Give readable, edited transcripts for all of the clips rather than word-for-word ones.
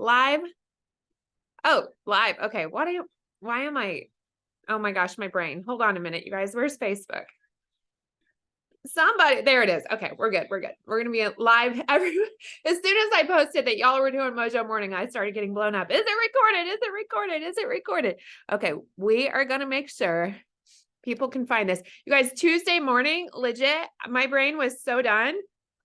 live. Oh, live. Okay. Why am I? Oh my gosh, my brain. Hold on a minute, you guys. Where's Facebook? Somebody, there it is. Okay, we're good. We're good. We're going to be live. As soon as I posted that y'all were doing Mojo Morning, I started getting blown up. Is it recorded? Is it recorded? Is it recorded? Okay, we are going to make sure people can find this. You guys, Tuesday morning, legit, my brain was so done.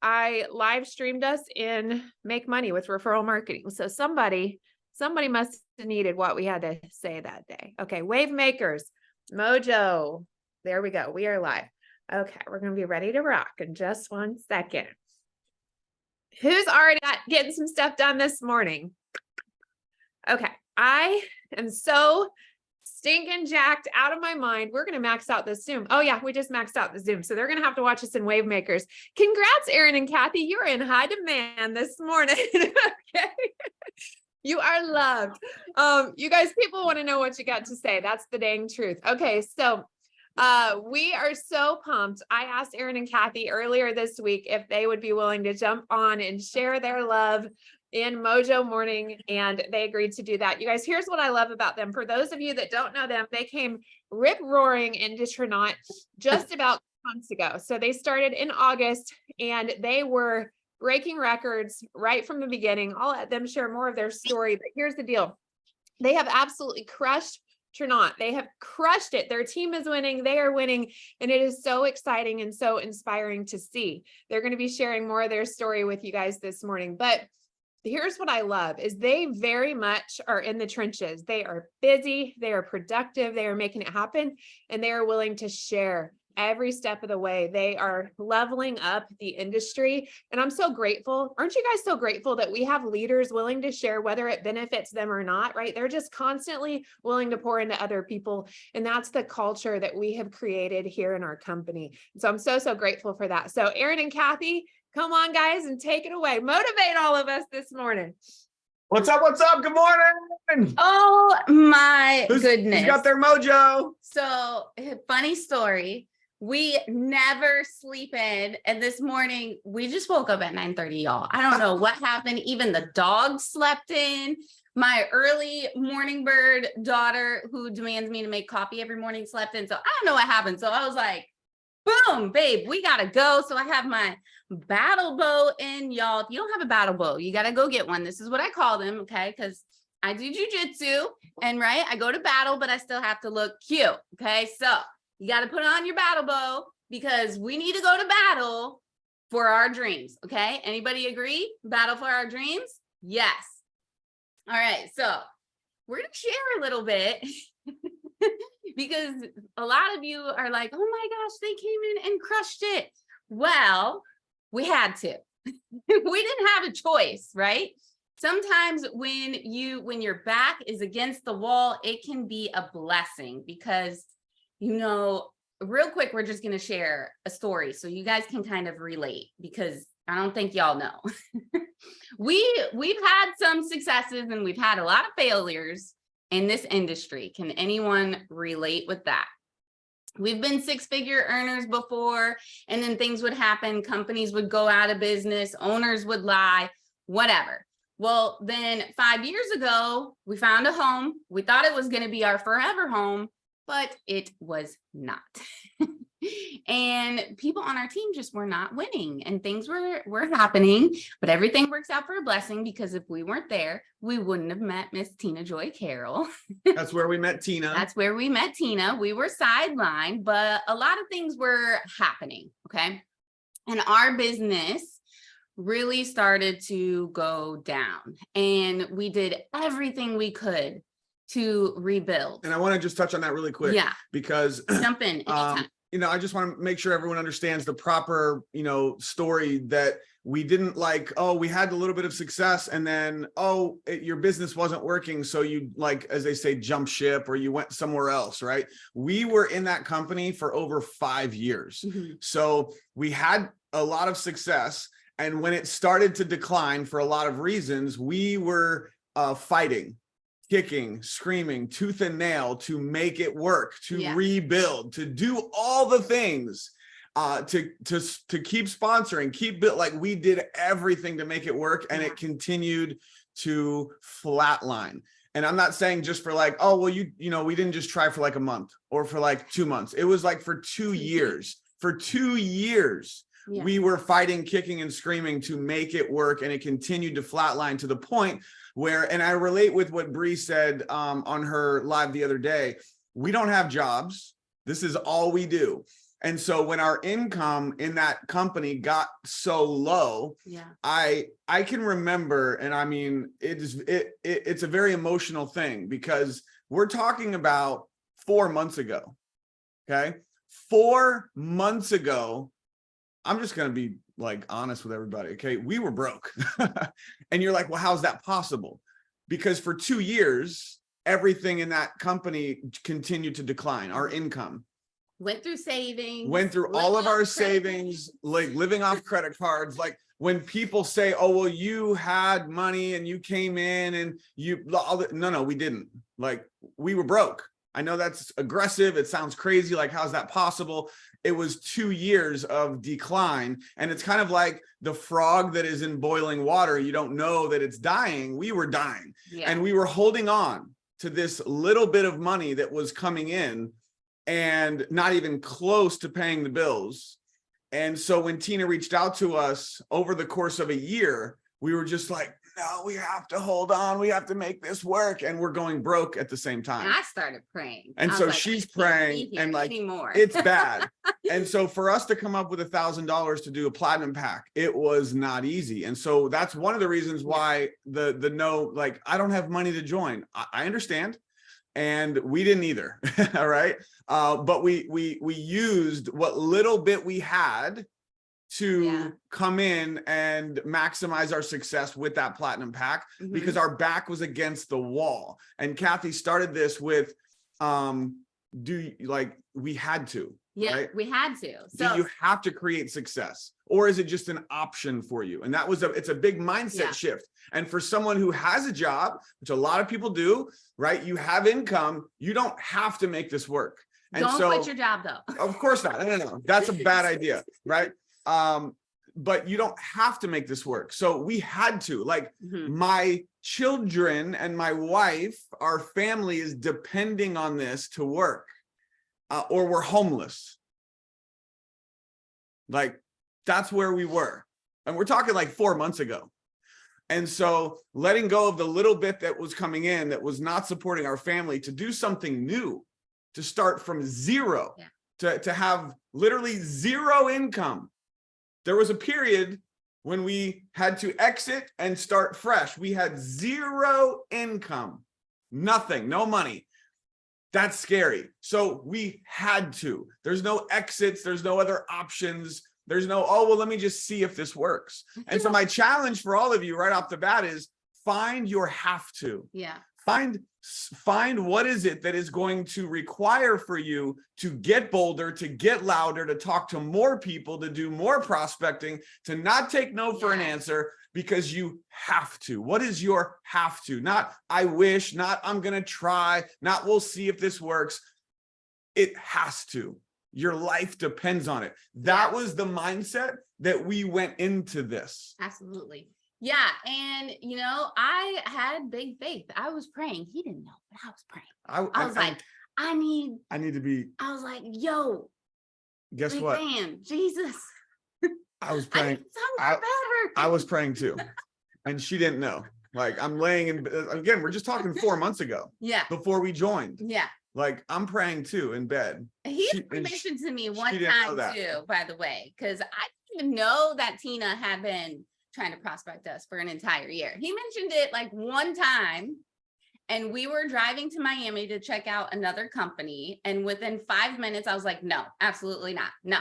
I live streamed us in Make Money with Referral Marketing. So somebody must have needed what we had to say that day. Okay, Wave Makers, Mojo. There we go. We are live. Okay, we're going to be ready to rock in just 1 second. Who's already getting some stuff done this morning? Okay, I am so stinking jacked out of my mind. We're going to max out this Zoom. Oh yeah, we just maxed out the Zoom. So they're going to have to watch us in Wave Makers. Congrats, Aron and Cathy. You're in high demand this morning. Okay. You are loved. You guys, people want to know what you got to say. That's the dang truth. Okay, so we are so pumped. I asked Aron and Cathy earlier this week if they would be willing to jump on and share their love in Mojo Morning, and they agreed to do that. You guys, here's what I love about them. For those of you that don't know them, they came rip-roaring into Trinot just about months ago. So they started in August, and they were breaking records right from the beginning. I'll let them share more of their story, but here's the deal. They have absolutely crushed Trinot. They have crushed it. Their team is winning. They are winning. And it is so exciting and so inspiring to see. They're going to be sharing more of their story with you guys this morning. But here's what I love is they very much are in the trenches. They are busy. They are productive. They are making it happen. And they are willing to share every step of the way. They are leveling up the industry. And I'm so grateful. Aren't you guys so grateful that we have leaders willing to share whether it benefits them or not, right? They're just constantly willing to pour into other people. And that's the culture that we have created here in our company. So I'm so, so grateful for that. So Aron and Cathy, come on guys and take it away. Motivate all of us this morning. What's up? What's up? Good morning. Oh my goodness. Who's got their mojo? So funny story. We never sleep in. And this morning we just woke up at 9:30, y'all. I don't know what happened. Even the dog slept in. My early morning bird daughter, who demands me to make coffee every morning, slept in. So I don't know what happened. So I was like, boom, babe, we got to go. So I have my battle bow in, y'all. If you don't have a battle bow, you got to go get one. This is what I call them. Okay. Because I do jujitsu and right. I go to battle, but I still have to look cute. Okay. So you got to put on your battle bow because we need to go to battle for our dreams. Okay. Anybody agree? Battle for our dreams? Yes. All right. So we're going to share a little bit because a lot of you are like, oh my gosh, they came in and crushed it. Well, we had to. We didn't have a choice, right? Sometimes when your back is against the wall, it can be a blessing because real quick, we're just going to share a story so you guys can kind of relate because I don't think y'all know. We've had some successes and we've had a lot of failures in this industry. Can anyone relate with that? We've been six-figure earners before, and then things would happen. Companies would go out of business. Owners would lie, whatever. Well, then 5 years ago, we found a home. We thought it was going to be our forever home, but it was not. And people on our team just were not winning and things were happening, but everything works out for a blessing because if we weren't there, we wouldn't have met Miss Tina Joy Carroll. That's where we met Tina. That's where we met Tina. We were sidelined, but a lot of things were happening. Okay. And our business really started to go down and we did everything we could to rebuild. And I want to just touch on that really quick. Yeah. Because jump in anytime. I just want to make sure everyone understands the proper, story that we didn't we had a little bit of success and then, your business wasn't working. So you as they say, jump ship or you went somewhere else, right? We were in that company for over 5 years. Mm-hmm. So we had a lot of success. And when it started to decline for a lot of reasons, we were fighting, kicking, screaming, tooth and nail to make it work, to rebuild, to do all the things, to keep sponsoring, keep build. We did everything to make it work, and it continued to flatline. And I'm not saying just for like, oh, well, you know, we didn't just try for like a month or for like 2 months. It was like for 2 years. For 2 years, we were fighting, kicking and screaming to make it work. And it continued to flatline to the point where, and I relate with what Bree said on her live the other day, we don't have jobs. This is all we do. And so when our income in that company got so low, I can remember, and I mean, it's a very emotional thing because we're talking about 4 months ago. Okay. 4 months ago, I'm just going to be like honest with everybody. Okay. We were broke. And you're like, well, how's that possible? Because for 2 years, everything in that company continued to decline. Our income went through savings, went through all of our savings, like living off credit cards. Like when people say, oh, well, you had money and you came in and you, no, we didn't. Like we were broke. I know that's aggressive. It sounds crazy. Like, how's that possible? It was 2 years of decline. And it's kind of like the frog that is in boiling water. You don't know that it's dying. We were dying. And we were holding on to this little bit of money that was coming in and not even close to paying the bills. And so when Tina reached out to us over the course of a year, we were just like, no, we have to hold on. We have to make this work. And we're going broke at the same time. And I started praying. And so she's praying and like, it's bad. And so for us to come up with $1,000 to do a platinum pack, it was not easy. And so that's one of the reasons why the no, like, I don't have money to join. I understand. And we didn't either. All right. But we used what little bit we had to come in and maximize our success with that platinum pack because our back was against the wall. And Cathy started this with, we had to. Yeah, right? we had to. So do you have to create success, or is it just an option for you? And that was it's a big mindset shift. And for someone who has a job, which a lot of people do, right? You have income, you don't have to make this work. And don't quit your job though. Of course not. No. That's a bad idea, right? But you don't have to make this work. So we had to, like, my children and my wife, our family is depending on this to work, or we're homeless. Like, that's where we were. And we're talking like 4 months ago. And so letting go of the little bit that was coming in that was not supporting our family to do something new, to start from zero, to have literally zero income. There was a period when we had to exit and start fresh. We had zero income, nothing, no money. That's scary. So we had to. There's no exits. There's no other options. There's no, oh, well, let me just see if this works. And so my challenge for all of you right off the bat is find your have to. Yeah. Find what is it that is going to require for you to get bolder, to get louder, to talk to more people, to do more prospecting, to not take no for an answer, because you have to. What is your have to? Not I wish, not I'm going to try, not we'll see if this works. It has to. Your life depends on it. That was the mindset that we went into this. Absolutely. Yeah. And, you know, I had big faith. I was praying. He didn't know, but I was praying. I was like, I need to be. I was like, yo. Guess what? Man, Jesus. I was praying. I was praying too. And she didn't know. Like, I'm laying in, again, we're just talking 4 months ago. Yeah. Before we joined. Yeah. Like, I'm praying too in bed. He mentioned to me one time too, by the way, because I didn't even know that Tina had been trying to prospect us for an entire year. He mentioned it like one time, and we were driving to Miami to check out another company. And within 5 minutes, I was like, no, absolutely not. No.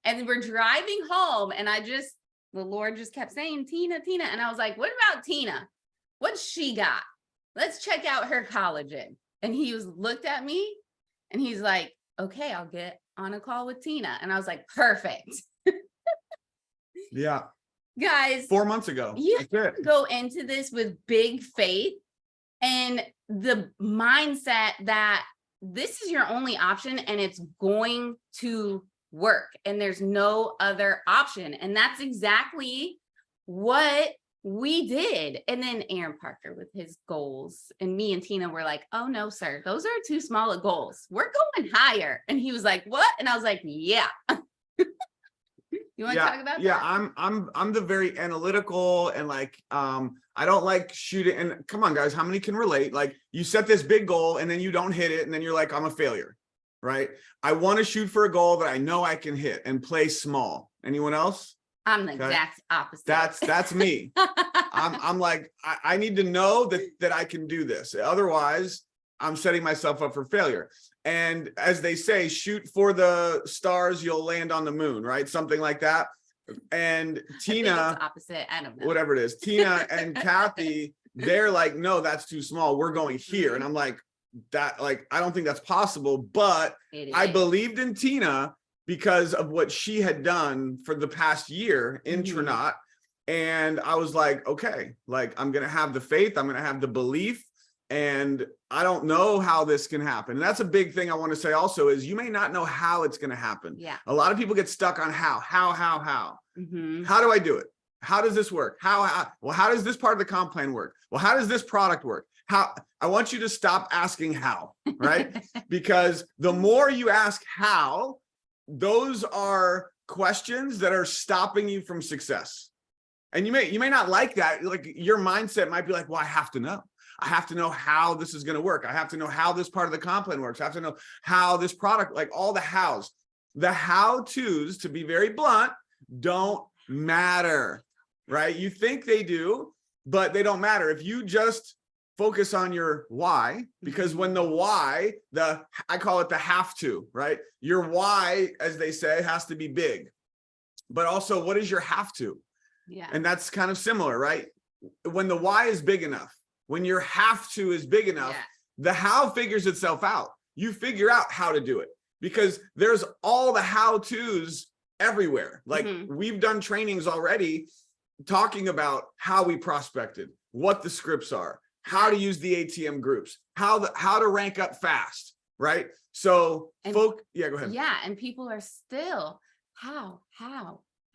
And we're driving home, and the Lord just kept saying, Tina. And I was like, what about Tina? What's she got? Let's check out her collagen. And he looked at me and he's like, okay, I'll get on a call with Tina. And I was like, perfect. Yeah. Guys, 4 months ago. You go into this with big faith and the mindset that this is your only option and it's going to work and there's no other option. And that's exactly what we did. And then Aaron Parker with his goals, and me and Tina were like, oh no, sir, those are too small of goals. We're going higher. And he was like, what? And I was like, yeah. You want to talk about yeah, that? I'm the very analytical and like I don't like shooting. And come on, guys, how many can relate? Like you set this big goal and then you don't hit it, and then you're like, I'm a failure, right? I want to shoot for a goal that I know I can hit and play small. Anyone else? I'm the Okay. exact opposite. That's me. I'm like, I need to know that I can do this. Otherwise, I'm setting myself up for failure. And as they say, shoot for the stars, you'll land on the moon, right? Something like that. And Tina, opposite. I don't know. whatever it is, Tina and Cathy, they're like, no, that's too small. We're going here. And I'm like, I don't think that's possible. But I believed in Tina because of what she had done for the past year in Trinot. And I was like, okay, like I'm going to have the faith, I'm going to have the belief, and I don't know how this can happen. And that's a big thing I want to say also is you may not know how it's going to happen. Yeah. A lot of people get stuck on how. How do I do it? How does this work? Well, how does this part of the comp plan work? Well, how does this product work? I want you to stop asking how, right? Because the more you ask how, those are questions that are stopping you from success. And you may not like that. Like your mindset might be like, well, I have to know. I have to know how this is going to work. I have to know how this part of the comp plan works. I have to know how this product, like all the hows. The how-tos, to be very blunt, don't matter, right? You think they do, but they don't matter. If you just focus on your why, because when the why, I call it the have to, right? Your why, as they say, has to be big. But also, what is your have to? Yeah. And that's kind of similar, right? When the why is big enough, when your have to is big enough, the how figures itself out. You figure out how to do it because there's all the how-tos everywhere. Like we've done trainings already talking about how we prospected, what the scripts are, how to use the ATM groups, how to rank up fast, right? So go ahead. Yeah, and people are still how?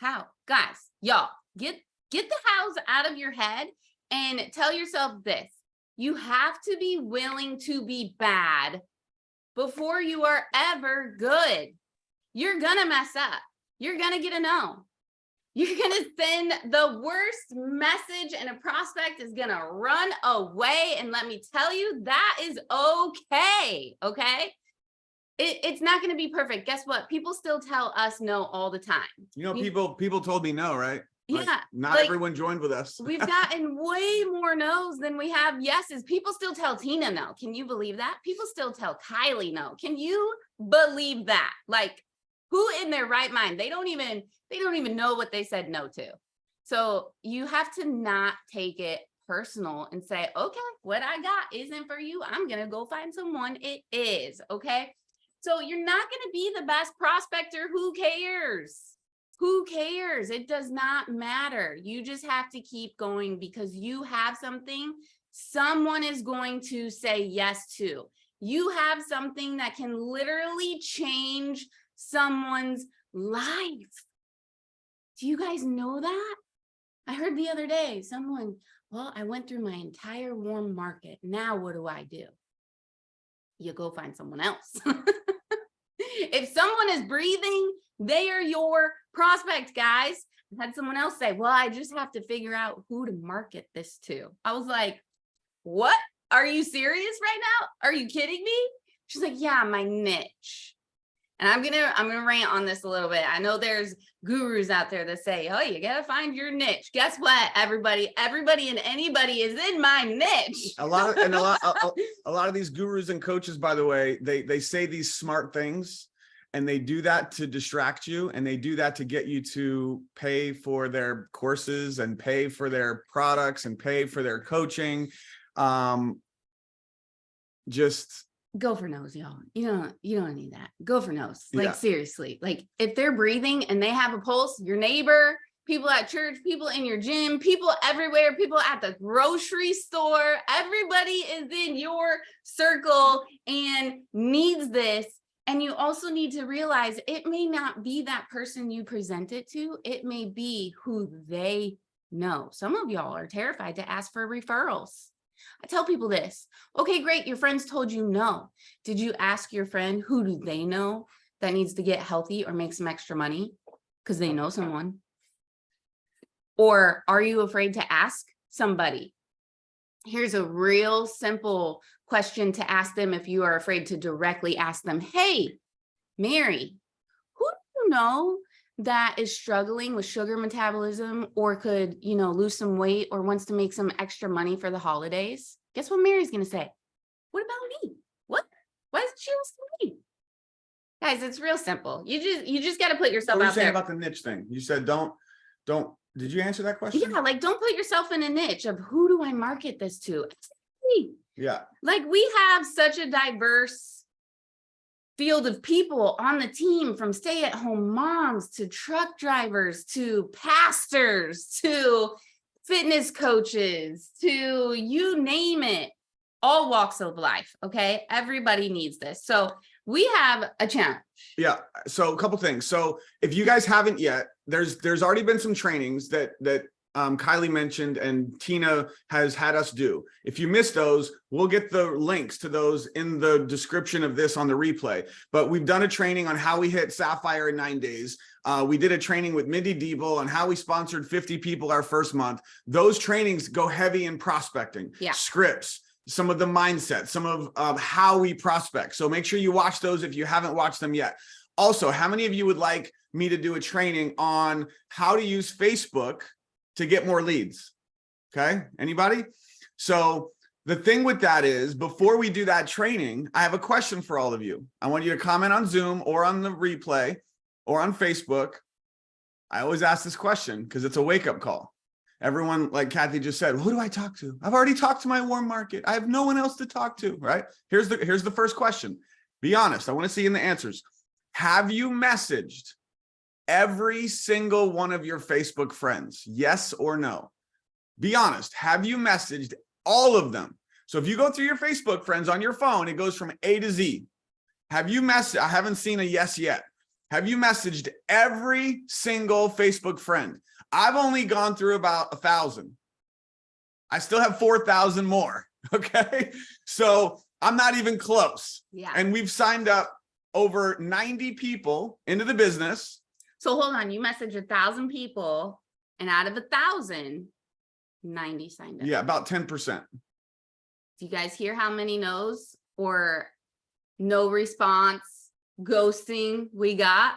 Guys, y'all, get the hows out of your head and tell yourself this. You have to be willing to be bad before you are ever good. You're gonna mess up. You're gonna get a no. You're gonna send the worst message and a prospect is gonna run away. And let me tell you, that is okay. Okay. It's not going to be perfect. Guess what? People still tell us no all the time. You know, people told me no, right? Yeah. Like, not everyone joined with us. We've gotten way more no's than we have yeses. People still tell Tina no. Can you believe that? People still tell Kylie no. Can you believe that? Like, who in their right mind? They don't even know what they said no to. So you have to not take it personal and say, okay, what I got isn't for you. I'm going to go find someone it is. Okay. So you're not going to be the best prospector. Who cares? Who cares? It does not matter. You just have to keep going because you have something someone is going to say yes to. You have something that can literally change someone's life. Do you guys know that? I heard the other day someone, well, I went through my entire warm market. Now what do? You go find someone else. If someone is breathing, they are your prospect, guys. I had someone else say, well, I just have to figure out who to market this to. I was like, what? Are you serious right now? Are you kidding me? She's like, yeah, my niche. And I'm gonna rant on this a little bit. I know there's gurus out there that say, oh, you gotta find your niche. Guess what, everybody and anybody is in my niche. A lot of these gurus and coaches, by the way, they say these smart things and they do that to distract you, and they do that to get you to pay for their courses and pay for their products and pay for their coaching. Just go for no's, y'all. You don't need that. Go for no's. Like, seriously, like if they're breathing and they have a pulse, your neighbor, people at church, people in your gym, people everywhere, people at the grocery store, everybody is in your circle and needs this. And you also need to realize it may not be that person you present it to. It may be who they No, some of y'all are terrified to ask for referrals. I tell people this. Okay, great. Your friends told you no. Did you ask your friend who do they know that needs to get healthy or make some extra money because they know someone? Or are you afraid to ask somebody? Here's a real simple question to ask them if you are afraid to directly ask them. Hey, Mary, who do you know that is struggling with sugar metabolism or could, lose some weight or wants to make some extra money for the holidays? Guess what Mary's going to say? What about me? What? Why doesn't she ask me? Guys, it's real simple. You just got to put yourself What were you out saying there. about the niche thing? You said don't. Did you answer that question? Yeah, like don't put yourself in a niche of who do I market this to? Yeah. Like we have such a diverse field of people on the team, from stay-at-home moms to truck drivers to pastors to fitness coaches to you name it, all walks of life. Okay, everybody needs this. So we have a challenge. Yeah. So a couple things. So if you guys haven't yet, there's already been some trainings that Kylie mentioned and Tina has had us do. If you missed those, we'll get the links to those in the description of this on the replay. But we've done a training on how we hit Sapphire in 9 days. We did a training with Mindy Diebel on how we sponsored 50 people our first month. Those trainings go heavy in prospecting, scripts, some of the mindset, some of how we prospect. So make sure you watch those if you haven't watched them yet. Also, how many of you would like me to do a training on how to use Facebook to get more leads? Okay, anybody? So the thing with that is, before we do that training, I have a question for all of you. I want you to comment on Zoom or on the replay or on Facebook. I always ask this question because it's a wake-up call. Everyone, like Cathy just said, who do I talk to? I've already talked to my warm market. I have no one else to talk to, right? Here's the first question. Be honest. I want to see in the answers. Have you messaged every single one of your Facebook friends? Yes or no? Be honest. Have you messaged all of them? So if you go through your Facebook friends on your phone, it goes from A to Z. Have you messaged? I haven't seen a yes yet. Have you messaged every single Facebook friend? I've only gone through about 1,000. I still have 4,000 more. Okay. So I'm not even close. Yeah. And we've signed up over 90 people into the business. So hold on, you message 1,000 people, and out of 1,000, 90 signed up. Yeah, about 10%. Do you guys hear how many no's or no response, ghosting we got?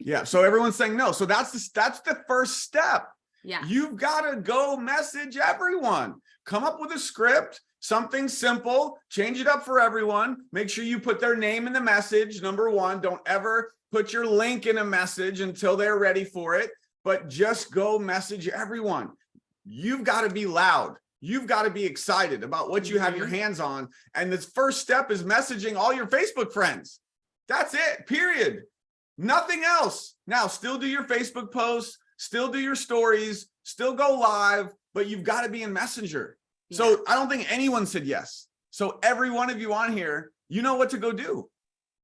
Yeah, so everyone's saying no. So that's the first step. Yeah. You've got to go message everyone. Come up with a script, something simple, change it up for everyone. Make sure you put their name in the message. Number one, don't ever put your link in a message until they're ready for it, but just go message everyone. You've got to be loud. You've got to be excited about what you have your hands on. And this first step is messaging all your Facebook friends. That's it, period. Nothing else. Now, still do your Facebook posts, still do your stories, still go live, but you've got to be in Messenger. Yeah. So I don't think anyone said yes. So every one of you on here, you know what to go do.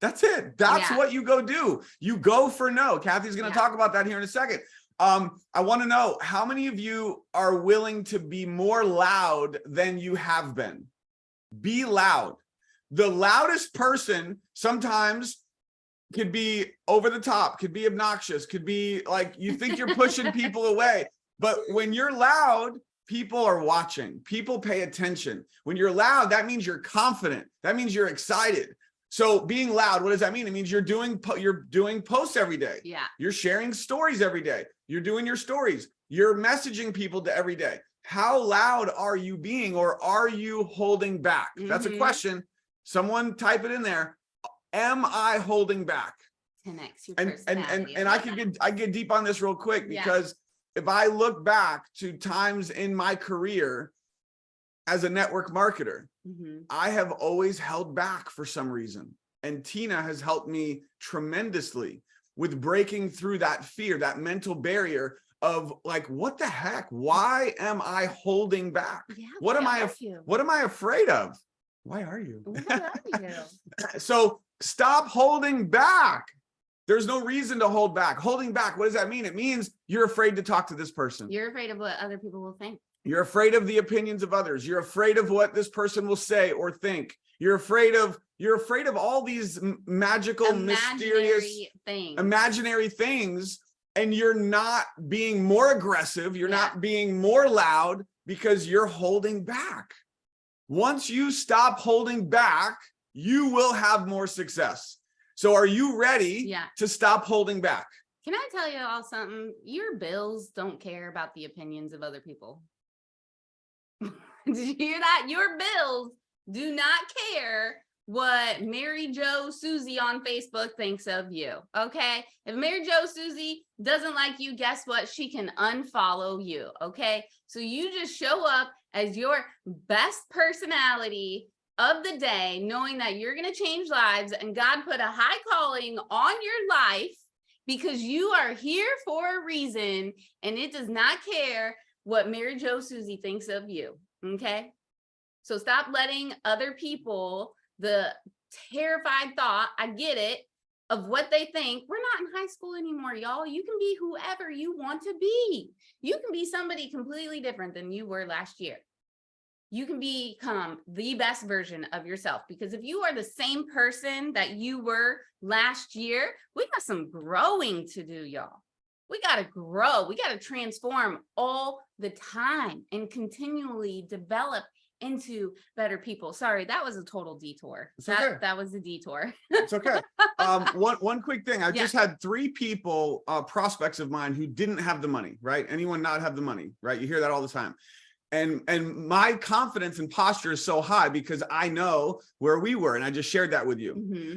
That's it. That's what you go do. You go for no. Cathy's going to talk about that here in a second. I want to know how many of you are willing to be more loud than you have been. Be loud. The loudest person sometimes could be over the top, could be obnoxious, could be like you think you're pushing people away. But when you're loud, people are watching. People pay attention. When you're loud, that means you're confident. That means you're excited. So being loud, what does that mean? It means you're doing posts every day. Yeah. You're sharing stories every day. You're doing your stories. You're messaging people to every day. How loud are you being, or are you holding back? That's a question. Someone type it in there. Am I holding back? 10x your personality. And I get deep on this real quick, because if I look back to times in my career as a network marketer, I have always held back for some reason. And Tina has helped me tremendously with breaking through that fear, that mental barrier of like, what the heck? Why am I holding back? Yeah, what am I afraid of? Why are you? Why are you? So stop holding back. There's no reason to hold back. Holding back, what does that mean? It means you're afraid to talk to this person. You're afraid of what other people will think. You're afraid of the opinions of others. You're afraid of what this person will say or think. You're afraid of all these magical, mysterious, imaginary things. And you're not being more aggressive. You're not being more loud because you're holding back. Once you stop holding back, you will have more success. So are you ready to stop holding back? Can I tell you all something? Your bills don't care about the opinions of other people. Did you hear that? Your bills do not care what Mary Jo Susie on Facebook thinks of you. Okay. If Mary Jo Susie doesn't like you, guess what? She can unfollow you. Okay. So you just show up as your best personality of the day, knowing that you're going to change lives and God put a high calling on your life because you are here for a reason and it does not care what Mary Jo Susie thinks of you. Okay. So stop letting other people, the terrified thought, I get it, of what they think. We're not in high school anymore, y'all. You can be whoever you want to be. You can be somebody completely different than you were last year. You can become the best version of yourself, because if you are the same person that you were last year, we got some growing to do, y'all. We got to grow. We got to transform all the time and continually develop into better people. Sorry, that was a total detour. That was a detour. It's okay. One quick thing. I just had 3 people, prospects of mine, who didn't have the money, right? Anyone not have the money, right? You hear that all the time. And my confidence and posture is so high because I know where we were, and I just shared that with you.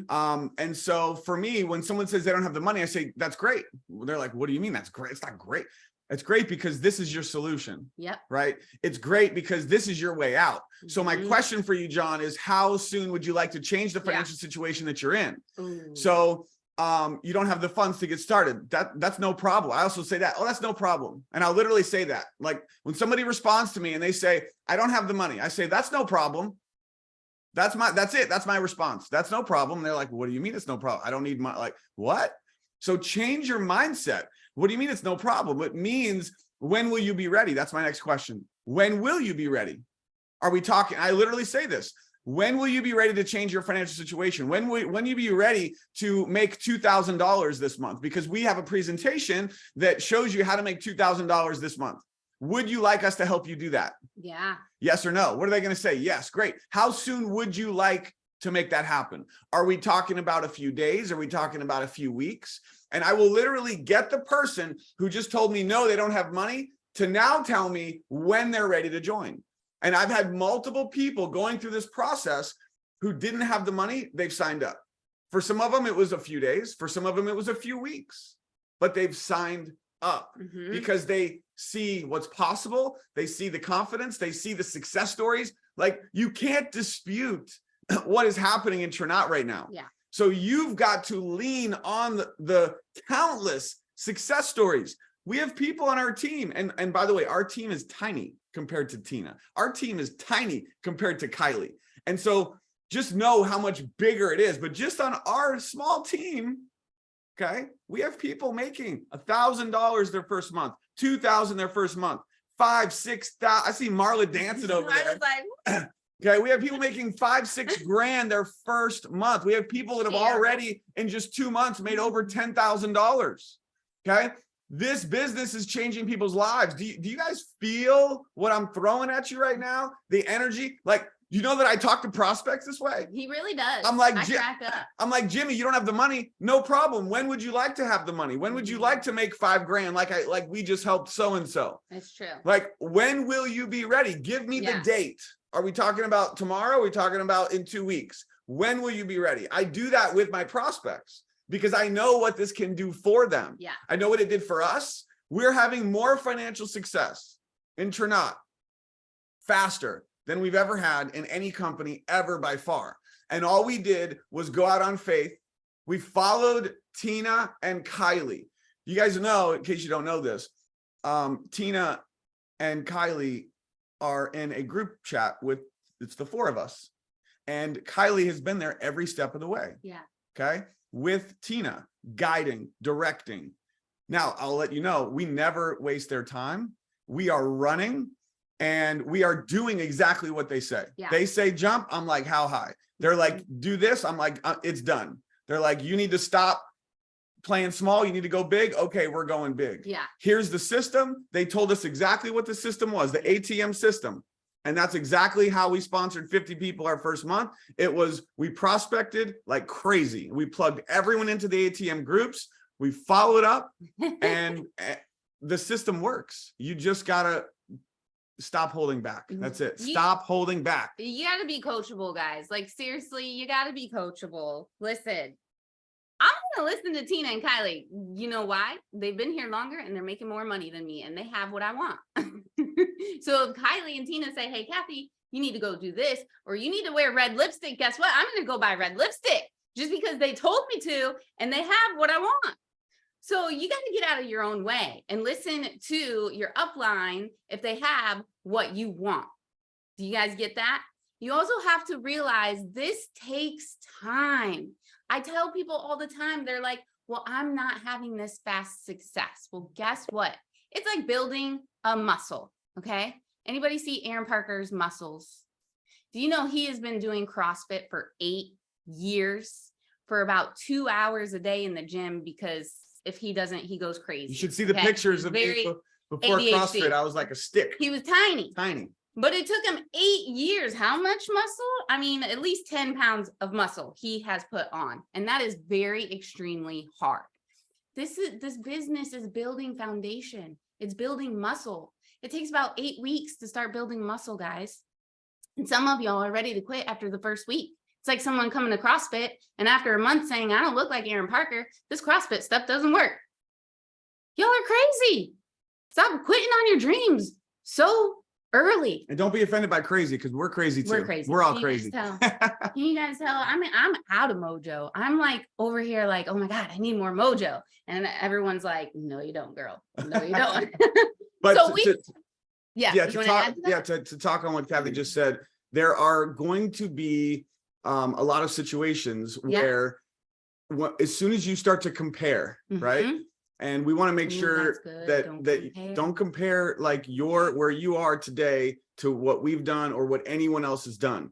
Mm-hmm. And so for me, when someone says they don't have the money, I say, that's great. They're like, what do you mean that's great? It's not great. It's great because this is your solution. Yep. Right. It's great because this is your way out. So my question for you, John, is how soon would you like to change the financial situation that you're in? Ooh. So you don't have the funds to get started. That's no problem. I also say that, oh, that's no problem. And I'll literally say that. Like when somebody responds to me and they say, I don't have the money, I say, that's no problem. That's it. That's my response. That's no problem. And they're like, what do you mean it's no problem? I don't need money. Like, what? So change your mindset. What do you mean it's no problem? It means, when will you be ready? That's my next question. When will you be ready? Are we talking? I literally say this. When will you be ready to change your financial situation? When will you be ready to make $2,000 this month? Because we have a presentation that shows you how to make $2,000 this month. Would you like us to help you do that? Yeah. Yes or no? What are they going to say? Yes. Great. How soon would you like to make that happen? Are we talking about a few days? Are we talking about a few weeks? And I will literally get the person who just told me, no, they don't have money, to now tell me when they're ready to join. And I've had multiple people going through this process who didn't have the money. They've signed up. For some of them, it was a few days. For some of them, it was a few weeks, but they've signed up because they see what's possible. They see the confidence. They see the success stories. Like, you can't dispute what is happening in Trinidad right now. Yeah. So you've got to lean on the countless success stories. We have people on our team. And by the way, our team is tiny compared to Tina. Our team is tiny compared to Kylie. And so just know how much bigger it is. But just on our small team, okay, we have people making $1,000 their first month, $2,000 their first month, $5,000, $6,000. I see Marla dancing over there. I was like, okay, we have people making $5,000, $6,000 their first month. We have people that have already in just 2 months made over $10,000. Okay, this business is changing people's lives. Do you guys feel what I'm throwing at you right now? The energy, like, you know that I talk to prospects this way. He really does. I'm like, I crack up. I'm like, Jimmy, you don't have the money. No problem. When would you like to have the money? When would you like to make $5,000? Like we just helped so-and-so. It's true. Like, when will you be ready? Give me the date. Are we talking about tomorrow? Are we talking about in 2 weeks? When will you be ready? I do that with my prospects because I know what this can do for them. Yeah. I know what it did for us. We're having more financial success in Trinidad faster than we've ever had in any company ever by far. And all we did was go out on faith. We followed Tina and Kylie. You guys know, in case you don't know this, Tina and Kylie are in a group chat with, it's the 4 of us. And Kylie has been there every step of the way. Yeah. Okay. with Tina, guiding, directing. Now, I'll let you know, we never waste their time. We are running and we are doing exactly what they say. Yeah. They say jump, I'm like, how high? They're like, do this, I'm like, it's done. They're like, you need to stop playing small, you need to go big. Okay, we're going big. Yeah. Here's the system. They told us exactly what the system was, the ATM system. And that's exactly how we sponsored 50 people our first month. It was, we prospected like crazy. We plugged everyone into the ATM groups. We followed up and the system works. You just gotta stop holding back. That's it. Stop holding back. You gotta be coachable, guys. Like seriously, you gotta be coachable. Listen, I'm gonna listen to Tina and Kylie. You know why? They've been here longer and they're making more money than me and they have what I want. So if Kylie and Tina say, hey, Cathy, you need to go do this, or you need to wear red lipstick, guess what? I'm gonna go buy red lipstick just because they told me to and they have what I want. So you got to get out of your own way and listen to your upline if they have what you want. Do you guys get that? You also have to realize this takes time. I tell people all the time, they're like, well, I'm not having this fast success. Well, guess what? It's like building a muscle, okay? Anybody see Aaron Parker's muscles? Do you know he has been doing CrossFit for 8 years for about 2 hours a day in the gym, because if he doesn't, he goes crazy. You should see the pictures of me before ADHD. CrossFit. I was like a stick. He was tiny. Tiny. But it took him 8 years. How much muscle? I mean, at least 10 pounds of muscle he has put on. And that is very extremely hard. This business is building foundation. It's building muscle. It takes about 8 weeks to start building muscle, guys. And some of y'all are ready to quit after the first week. It's like someone coming to CrossFit and after a month saying, I don't look like Aaron Parker. This CrossFit stuff doesn't work. Y'all are crazy. Stop quitting on your dreams so early. And don't be offended by crazy, because we're crazy too. We're crazy. We're all Can crazy. Can you guys tell? I mean, I'm out of MOJO. I'm like over here like, oh my God, I need more MOJO. And everyone's like, no, you don't, girl. No, you don't. But So to talk on what Cathy just said, there are going to be a lot of situations where as soon as you start to compare, right? And we want to make sure that don't compare like where you are today to what we've done or what anyone else has done.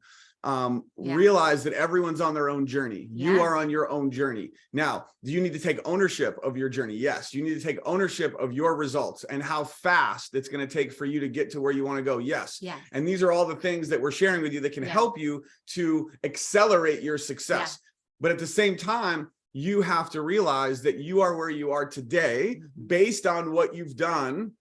Realize that everyone's on their own journey. You are on your own journey. Now, do you need to take ownership of your journey? Yes. You need to take ownership of your results and how fast it's going to take for you to get to where you want to go. Yes. Yeah. And these are all the things that we're sharing with you that can help you to accelerate your success. But at the same time, you have to realize that you are where you are today based on what you've done.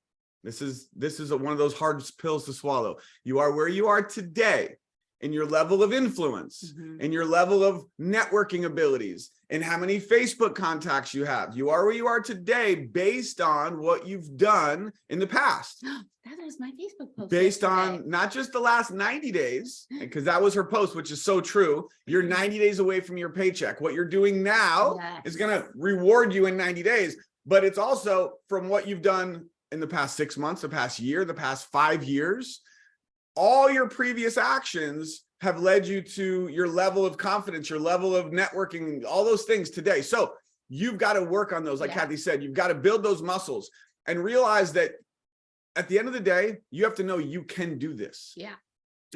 This is one of those hard pills to swallow. You are where you are today in your level of influence, in your level of networking abilities, and how many Facebook contacts you have. You are where you are today based on what you've done in the past. That was my Facebook post. Based on not just the last 90 days, because that was her post, which is so true. You're 90 days away from your paycheck. What you're doing now is going to reward you in 90 days, but it's also from what you've done in the past 6 months, the past year, the past 5 years. All your previous actions have led you to your level of confidence, your level of networking, all those things today. So you've got to work on those. Like Cathy said, you've got to build those muscles and realize that at the end of the day, you have to know you can do this. Yeah.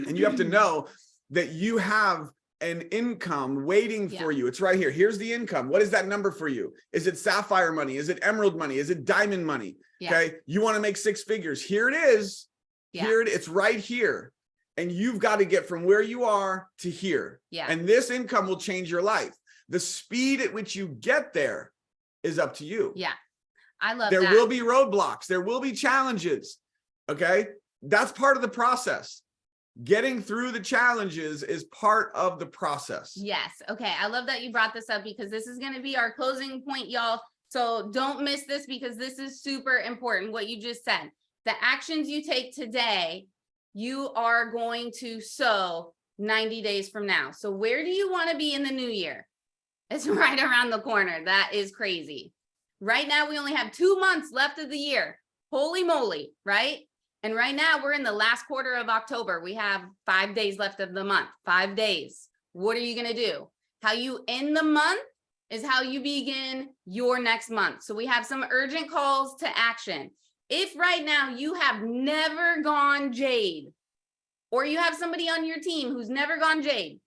And you have to know that you have an income waiting for you. It's right here. Here's the income. What is that number for you? Is it sapphire money? Is it emerald money? Is it diamond money? Okay. You want to make 6 figures. Here it is. It's right here. And you've got to get from where you are to here. And this income will change your life. The speed at which you get there is up to you. I love that. There will be roadblocks. There will be challenges. Okay. That's part of the process. Getting through the challenges is part of the process. Yes. Okay. I love that you brought this up because this is going to be our closing point, y'all. So don't miss this because this is super important. What you just said. The actions you take today, you are going to sow 90 days from now. So where do you want to be in the new year? It's right around the corner. That is crazy. Right now, we only have 2 months left of the year. Holy moly, right? And right now we're in the last quarter of October. We have 5 days left of the month, 5 days. What are you going to do? How you end the month is how you begin your next month. So we have some urgent calls to action. If right now you have never gone Jade, or you have somebody on your team who's never gone Jade,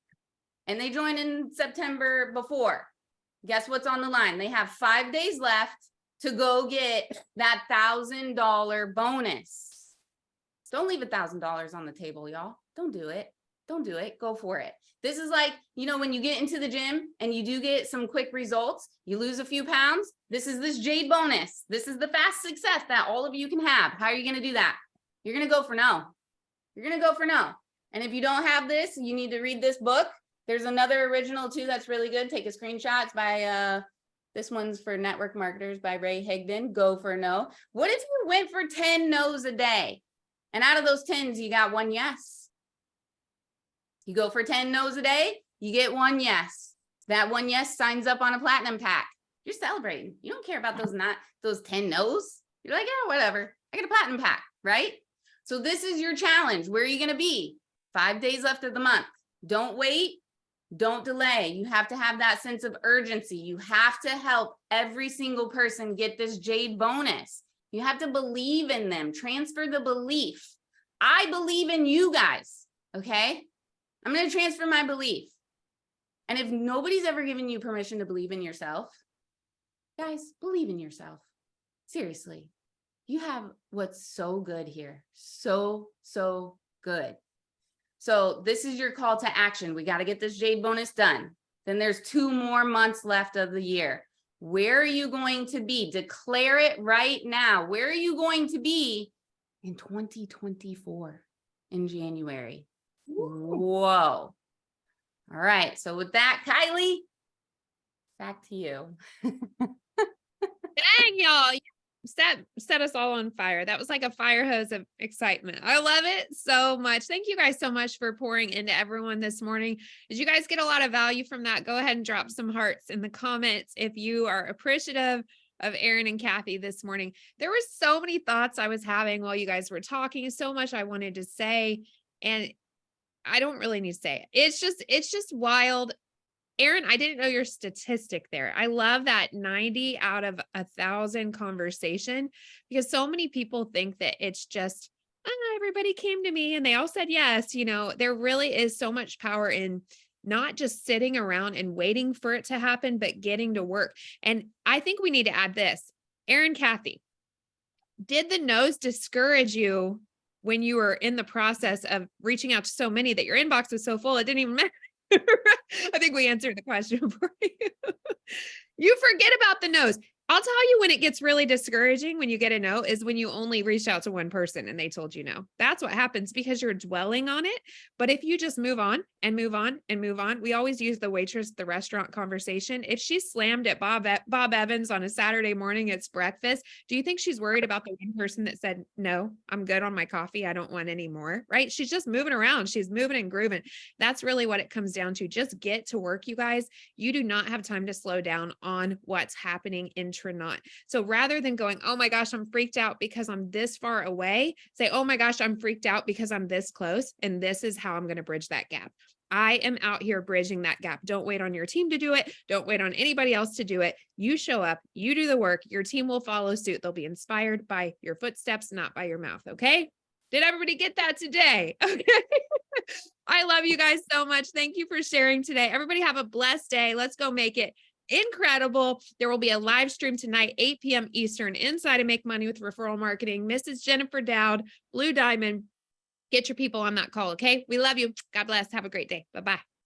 and they joined in September before, guess what's on the line? They have 5 days left to go get that $1,000 bonus. Don't leave $1,000 on the table, y'all. Don't do it. Don't do it. Go for it. This is like, you know, when you get into the gym and you do get some quick results, you lose a few pounds. This is this Jade bonus. This is the fast success that all of you can have. How are you going to do that? You're going to go for no. You're going to go for no. And if you don't have this, you need to read this book. There's another original too that's really good. Take a screenshot. It's by this one's for network marketers by Ray Higdon. Go for no. What if you went for 10 no's a day? And out of those 10s, you got one yes. You go for 10 no's a day, you get one yes. That one yes signs up on a platinum pack. You're celebrating. You don't care about those 10 no's. You're like, yeah, whatever. I get a platinum pack, right? So this is your challenge. Where are you going to be? 5 days left of the month. Don't wait. Don't delay. You have to have that sense of urgency. You have to help every single person get this Jade bonus. You have to believe in them. Transfer the belief. I believe in you guys. Okay. I'm going to transfer my belief. And if nobody's ever given you permission to believe in yourself, guys, believe in yourself. Seriously. You have what's so good here. So good. So this is your call to action. We got to get this Jade bonus done. Then there's 2 more months left of the year. Where are you going to be? Declare it right now. Where are you going to be in 2024 in January? Whoa. All right. So with that, Kylie, back to you. Dang, y'all. Set us all on fire. That was like a fire hose of excitement. I love it so much. Thank you guys so much for pouring into everyone this morning. Did you guys get a lot of value from that? Go ahead and drop some hearts in the comments if you are appreciative of Aron and Cathy this morning. There were so many thoughts I was having while you guys were talking, so much I wanted to say, and I don't really need to say it. It's just wild. Aron, I didn't know your statistic there. I love that 90 out of 1,000 conversation, because so many people think that it's just, everybody came to me and they all said yes. You know, there really is so much power in not just sitting around and waiting for it to happen, but getting to work. And I think we need to add this. Aron, Cathy, did the no's discourage you when you were in the process of reaching out to so many that your inbox was so full, it didn't even matter? I think we answered the question for you. You forget about the no's. I'll tell you when it gets really discouraging when you get a no is when you only reached out to one person and they told you no. That's what happens because you're dwelling on it. But if you just move on and move on and move on, we always use the waitress at the restaurant conversation. If she slammed at Bob Evans on a Saturday morning, it's breakfast. Do you think she's worried about the one person that said, no, I'm good on my coffee. I don't want any more, right? She's just moving around. She's moving and grooving. That's really what it comes down to. Just get to work, you guys. You do not have time to slow down on what's happening intra-not. So rather than going, oh my gosh, I'm freaked out because I'm this far away, say, oh my gosh, I'm freaked out because I'm this close. And this is how I'm going to bridge that gap. I am out here bridging that gap. Don't wait on your team to do it. Don't wait on anybody else to do it. You show up, you do the work, your team will follow suit. They'll be inspired by your footsteps, not by your mouth. Okay. Did everybody get that today? Okay. I love you guys so much. Thank you for sharing today. Everybody have a blessed day. Let's go make it incredible. There will be a live stream tonight, 8 p.m. Eastern, inside of Make Money with Referral Marketing. Mrs. Jennifer Dowd, Blue Diamond. Get your people on that call. Okay. We love you. God bless. Have a great day. Bye-bye.